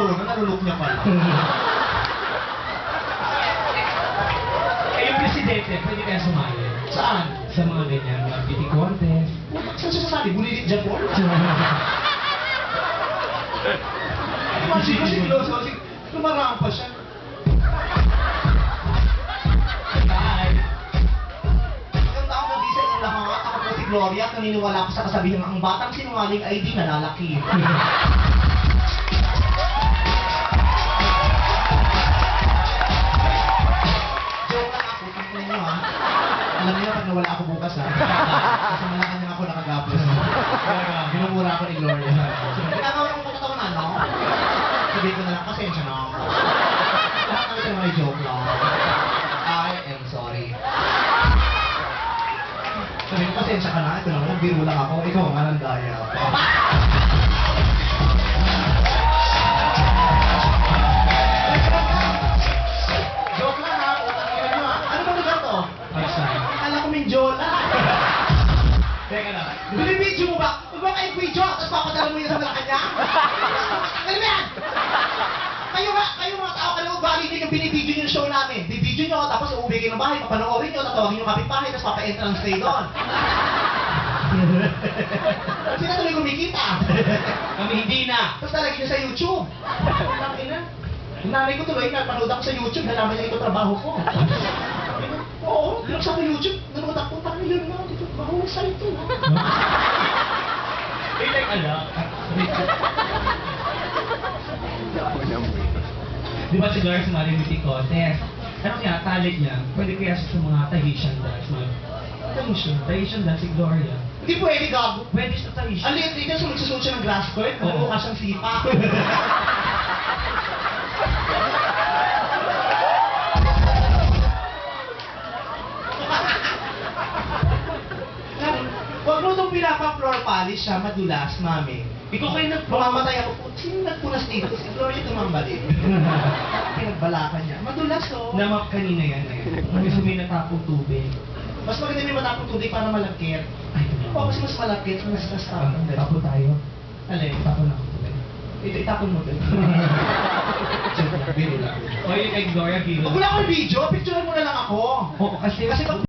corona, nalulok niya pala. Eh, yung presidente, pwede kaya sumali? Saan? Sa mga ganyan, mga beauty contest. Saan siya sasali? Bulilit dyan po? Imagine ko si Close, kasi lumaraan pa siya. Bye! Maganda ako mag-isa ng lahat. Ako po si Gloria, naniniwala ko sa kasabihan ng ang batang sinungaling ay di nalalaki. Joke lang ako, tangin nyo ha. Alam niyo pag nawala ako bukas ha. Kasi malakanyang ako nakagapos. Binumura ako ni Gloria. Ginagawa ko pagkatawan ano? Sabihin ko na lang, pasensya na ako. Lahat kami tayo may joke lang. I am sorry. Sabihin ko, pasensya ka na. Ito naman, nagbiro lang ako. Ikaw nga ng daya. Joke lang ha. Utang ina nyo ha. Ano ba lugar to? Saan? Akala ko Mindiola. Teka na. Binibidyo mo ba? Huwag ba kayo video, tapos papadala mo yun sa Malacanang? Ano ba yan? Kayo mga tao, kayo ugali din yung binibidyo nyo yung show namin. Bibidyo nyo, tapos uuwi kayo ng bahay, papanoorin nyo, tatawagin yung kapitbahay, tapos papa-entrance kayo doon. Sino tuloy kumikita? Kami hindi na. Tapos talagin nyo sa YouTube. Ang ina. Yung nanay ko tuloy, napanood ako sa YouTube, nalaman niya ito trabaho ko. Oo, binuksan ko YouTube, nanood ako, parang yun na, dito, mahusay ito. Eh, like, ala. Di ba si Gloria sumali yung beauty contest? Ano kaya, talent niya? Pwede kaya siya sa mga Tahitian dance. Tahitian dance si Gloria. Hindi pwede, gago. Pwede siya sa Tahitian. Ang liit dito, sunod-sunod siya ng grass skirt, mukha siyang sipa. Huwag mo itong pinapa-floor polish siya, madulas, mami. Ikaw kayo Mamamatay ako. Sino nagpunas dito? Si Gloria tumambalik. Pinagbalakan niya. Madulas, oh. Namap kanina yan eh. Kasi may natapong tubig. Mas maganda may matapong tubig para malagkit. Ay, Oo, kasi mas malagkit, mas tapon. Tapo tayo. Alin? Tapon ako tubig. Ito, itapon mo din. Joke lang, biro lang. O yun kay Gloria, biro. Wag mo na ako video, picturean mo na lang ako. Oo, kasi Kasi pag